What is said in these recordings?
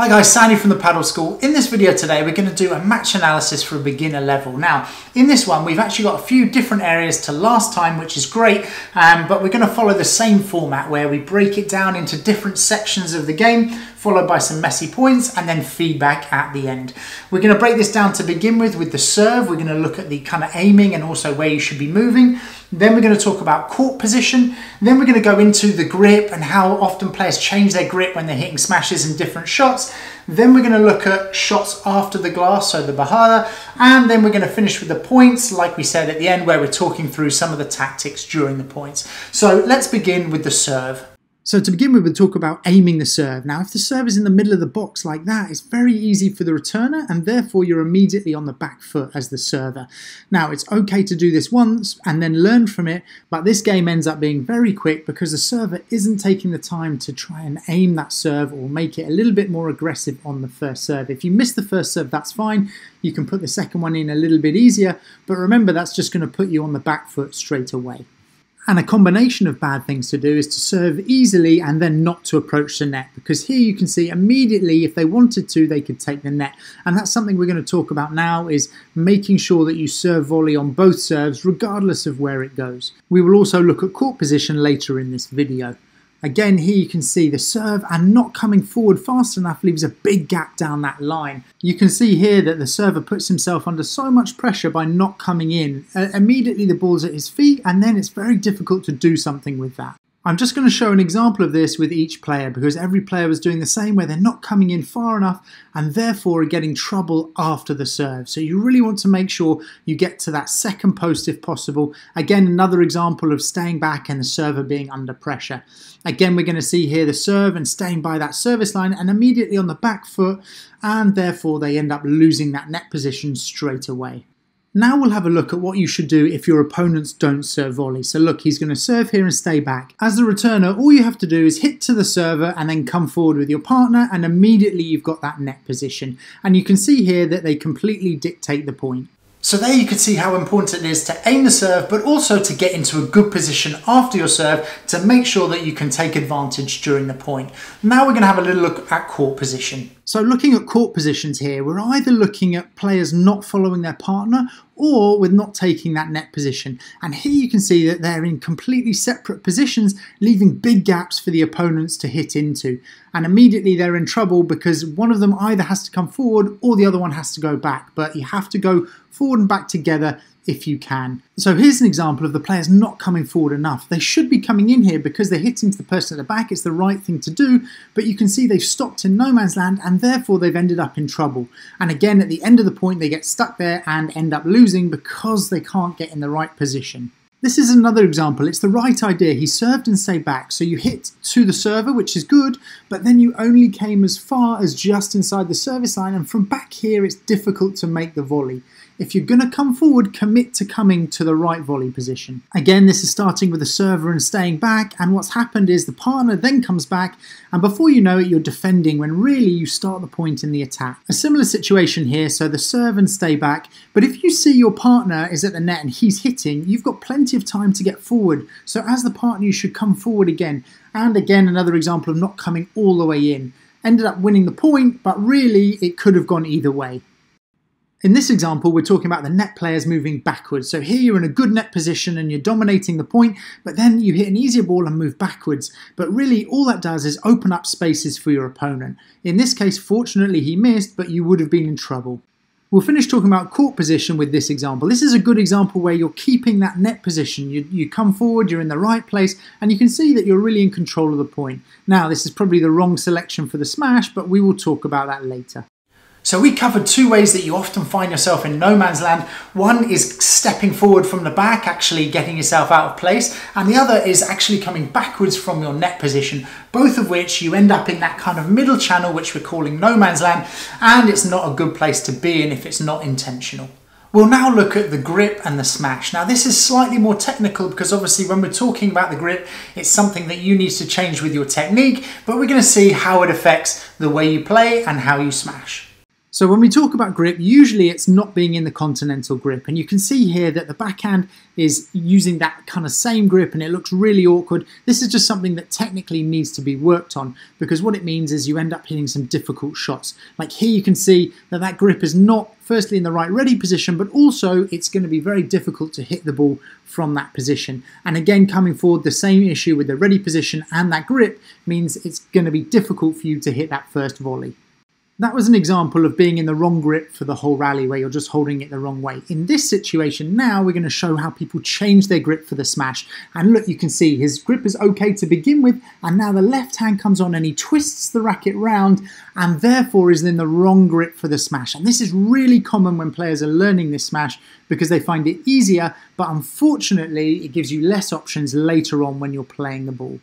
Hi guys, Sandy from the Padel School. In this video today, we're going to do a match analysis for a beginner level. Now, in this one, we've actually got a few different areas to last time, which is great, but we're going to follow the same format where we break it down into different sections of the game, followed by some messy points and then feedback at the end. We're going to break this down to begin with the serve. We're going to look at the kind of aiming and also where you should be moving. Then we're going to talk about court position. Then we're going to go into the grip and how often players change their grip when they're hitting smashes and different shots. Then we're going to look at shots after the glass, so the Bajada. And then we're going to finish with the points, like we said at the end, where we're talking through some of the tactics during the points. So let's begin with the serve. So to begin with, we'll talk about aiming the serve. Now, if the serve is in the middle of the box like that, it's very easy for the returner and therefore you're immediately on the back foot as the server. Now, it's okay to do this once and then learn from it, but this game ends up being very quick because the server isn't taking the time to try and aim that serve or make it a little bit more aggressive on the first serve. If you miss the first serve, that's fine. You can put the second one in a little bit easier, but remember, that's just going to put you on the back foot straight away. And a combination of bad things to do is to serve easily and then not to approach the net, because here you can see immediately if they wanted to, they could take the net. And that's something we're going to talk about now, is making sure that you serve volley on both serves regardless of where it goes. We will also look at court position later in this video. Again, here you can see the serve and not coming forward fast enough leaves a big gap down that line. You can see here that the server puts himself under so much pressure by not coming in. Immediately the ball's at his feet and then it's very difficult to do something with that. I'm just going to show an example of this with each player because every player was doing the same, where they're not coming in far enough and therefore are getting trouble after the serve. So you really want to make sure you get to that second post if possible. Again, another example of staying back and the server being under pressure. Again, we're going to see here the serve and staying by that service line and immediately on the back foot, and therefore they end up losing that net position straight away. Now we'll have a look at what you should do if your opponents don't serve volley. So look, he's going to serve here and stay back. As the returner, all you have to do is hit to the server and then come forward with your partner, and immediately you've got that net position. And you can see here that they completely dictate the point. So there you can see how important it is to aim the serve, but also to get into a good position after your serve to make sure that you can take advantage during the point. Now we're going to have a little look at court position. So looking at court positions here, we're either looking at players not following their partner or with not taking that net position. And here you can see that they're in completely separate positions, leaving big gaps for the opponents to hit into. And immediately they're in trouble because one of them either has to come forward or the other one has to go back. But you have to go forward and back together if you can. So here's an example of the players not coming forward enough. They should be coming in here because they're hitting to the person at the back. It's the right thing to do, but you can see they've stopped in no man's land and therefore they've ended up in trouble. And again, at the end of the point, they get stuck there and end up losing because they can't get in the right position. This is another example. It's the right idea. He served and stayed back. So you hit to the server, which is good, but then you only came as far as just inside the service line. And from back here, it's difficult to make the volley. If you're going to come forward, commit to coming to the right volley position. Again, this is starting with the server and staying back. And what's happened is the partner then comes back. And before you know it, you're defending when really you start the point in the attack. A similar situation here. So the serve and stay back. But if you see your partner is at the net and he's hitting, you've got plenty of time to get forward. So as the partner, you should come forward again. And again, another example of not coming all the way in. Ended up winning the point, but really it could have gone either way. In this example, we're talking about the net players moving backwards. So here you're in a good net position and you're dominating the point, but then you hit an easier ball and move backwards. But really all that does is open up spaces for your opponent. In this case, fortunately he missed, but you would have been in trouble. We'll finish talking about court position with this example. This is a good example where you're keeping that net position. You come forward, you're in the right place, and you can see that you're really in control of the point. Now, this is probably the wrong selection for the smash, but we will talk about that later. So we covered two ways that you often find yourself in no man's land. One is stepping forward from the back, actually getting yourself out of place, and the other is actually coming backwards from your net position, both of which you end up in that kind of middle channel, which we're calling no man's land, and it's not a good place to be in if it's not intentional. We'll now look at the grip and the smash. Now this is slightly more technical because obviously when we're talking about the grip, it's something that you need to change with your technique, but we're going to see how it affects the way you play and how you smash. So when we talk about grip, usually it's not being in the continental grip. And you can see here that the backhand is using that kind of same grip and it looks really awkward. This is just something that technically needs to be worked on, because what it means is you end up hitting some difficult shots. Like here you can see that that grip is not firstly in the right ready position, but also it's going to be very difficult to hit the ball from that position. And again, coming forward, the same issue with the ready position and that grip means it's going to be difficult for you to hit that first volley. That was an example of being in the wrong grip for the whole rally where you're just holding it the wrong way. In this situation now, we're going to show how people change their grip for the smash. And look, you can see his grip is okay to begin with, and now the left hand comes on and he twists the racket round and therefore is in the wrong grip for the smash. And this is really common when players are learning this smash because they find it easier, but unfortunately it gives you less options later on when you're playing the ball.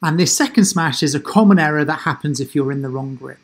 And this second smash is a common error that happens if you're in the wrong grip.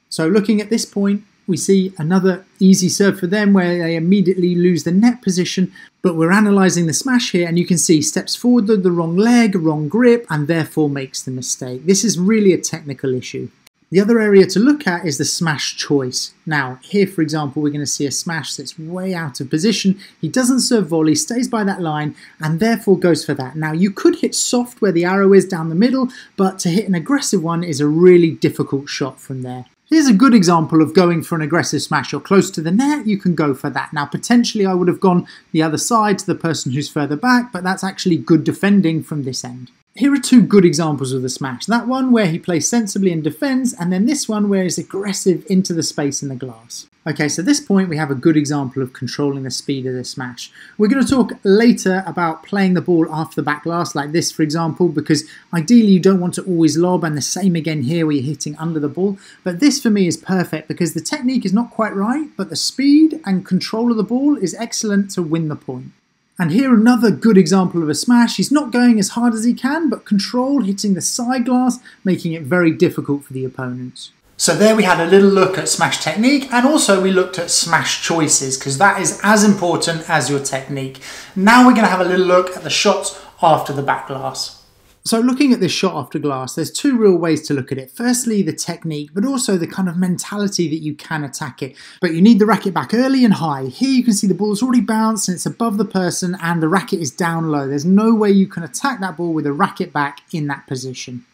So looking at this point, we see another easy serve for them where they immediately lose the net position, but we're analysing the smash here and you can see steps forward the wrong leg, wrong grip, and therefore makes the mistake. This is really a technical issue. The other area to look at is the smash choice. Now here, for example, we're going to see a smash that's way out of position. He doesn't serve volley, stays by that line, and therefore goes for that. Now you could hit soft where the arrow is down the middle, but to hit an aggressive one is a really difficult shot from there. Here's a good example of going for an aggressive smash. You're close to the net, you can go for that. Now potentially I would have gone the other side to the person who's further back, but that's actually good defending from this end. Here are two good examples of the smash. That one where he plays sensibly and defends, and then this one where he's aggressive into the space in the glass. Okay, so at this point we have a good example of controlling the speed of the smash. We're going to talk later about playing the ball after the back glass, like this for example, because ideally you don't want to always lob, and the same again here where you're hitting under the ball. But this for me is perfect because the technique is not quite right, but the speed and control of the ball is excellent to win the point. And here another good example of a smash. He's not going as hard as he can, but control, hitting the side glass, making it very difficult for the opponents. So there we had a little look at smash technique, and also we looked at smash choices because that is as important as your technique. Now we're going to have a little look at the shots after the back glass. So looking at this shot after glass, there's two real ways to look at it. Firstly, the technique, but also the kind of mentality that you can attack it. But you need the racket back early and high. Here you can see the ball's already bounced and it's above the person and the racket is down low. There's no way you can attack that ball with the racket back in that position.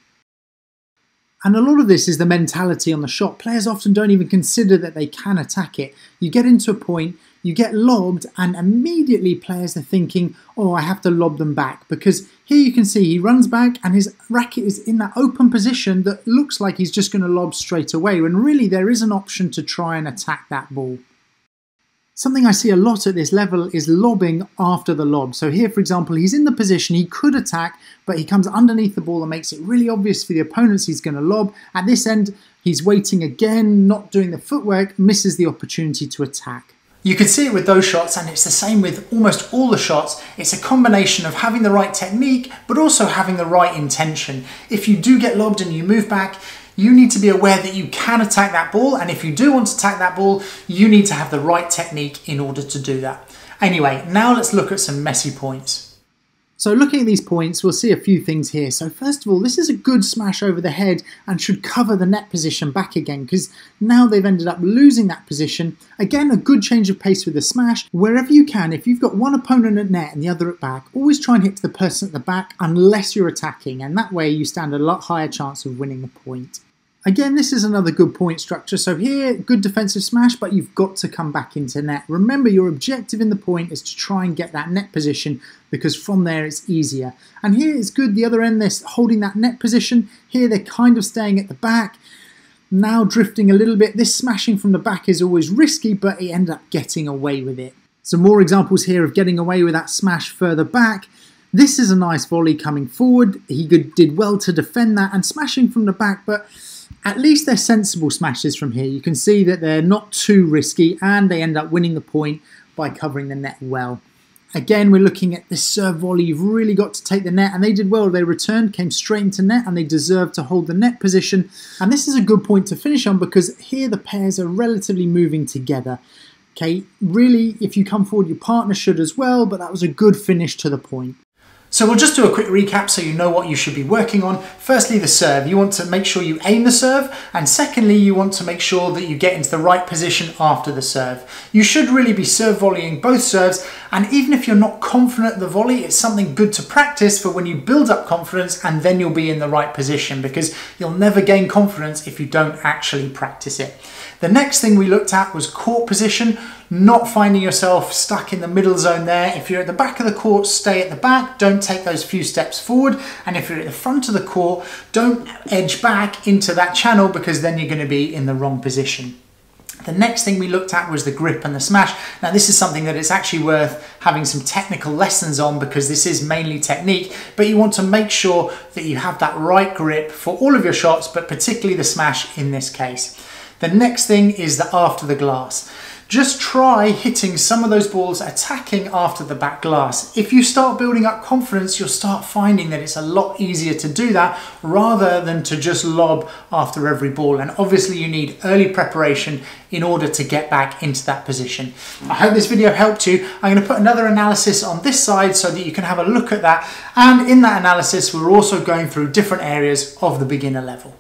And a lot of this is the mentality on the shot. Players often don't even consider that they can attack it. You get into a point, you get lobbed, and immediately players are thinking, oh, I have to lob them back. Because here you can see he runs back and his racket is in that open position that looks like he's just going to lob straight away, when really there is an option to try and attack that ball. Something I see a lot at this level is lobbing after the lob. So here, for example, he's in the position, he could attack, but he comes underneath the ball and makes it really obvious for the opponents he's going to lob. At this end, he's waiting again, not doing the footwork, misses the opportunity to attack. You can see it with those shots, and it's the same with almost all the shots. It's a combination of having the right technique, but also having the right intention. If you do get lobbed and you move back, you need to be aware that you can attack that ball, and if you do want to attack that ball, you need to have the right technique in order to do that. Anyway, now let's look at some messy points. So looking at these points, we'll see a few things here. So first of all, this is a good smash over the head and should cover the net position back again, because now they've ended up losing that position. Again, a good change of pace with the smash. Wherever you can, if you've got one opponent at net and the other at back, always try and hit to the person at the back unless you're attacking, and that way you stand a lot higher chance of winning the point. Again, this is another good point structure. So here, good defensive smash, but you've got to come back into net. Remember, your objective in the point is to try and get that net position, because from there it's easier. And here it's good, the other end, they're holding that net position. Here they're kind of staying at the back, now drifting a little bit. This smashing from the back is always risky, but he ended up getting away with it. Some more examples here of getting away with that smash further back. This is a nice volley coming forward. He did well to defend that and smashing from the back, but at least they're sensible smashes from here. You can see that they're not too risky and they end up winning the point by covering the net well. Again, we're looking at this serve volley. You've really got to take the net, and they did well. They returned, came straight into net, and they deserved to hold the net position. And this is a good point to finish on, because here the pairs are relatively moving together. Okay, really, if you come forward, your partner should as well, but that was a good finish to the point. So we'll just do a quick recap so you know what you should be working on. Firstly, the serve. You want to make sure you aim the serve, and secondly, you want to make sure that you get into the right position after the serve. You should really be serve volleying both serves, and even if you're not confident at the volley, it's something good to practice for when you build up confidence, and then you'll be in the right position, because you'll never gain confidence if you don't actually practice it. The next thing we looked at was court position, not finding yourself stuck in the middle zone there. If you're at the back of the court, stay at the back, don't take those few steps forward. And if you're at the front of the court, don't edge back into that channel, because then you're going to be in the wrong position. The next thing we looked at was the grip and the smash. Now this is something that it's actually worth having some technical lessons on, because this is mainly technique, but you want to make sure that you have that right grip for all of your shots, but particularly the smash in this case. The next thing is the after the glass. Just try hitting some of those balls attacking after the back glass. If you start building up confidence, you'll start finding that it's a lot easier to do that rather than to just lob after every ball. And obviously you need early preparation in order to get back into that position. I hope this video helped you. I'm going to put another analysis on this side so that you can have a look at that. And in that analysis, we're also going through different areas of the beginner level.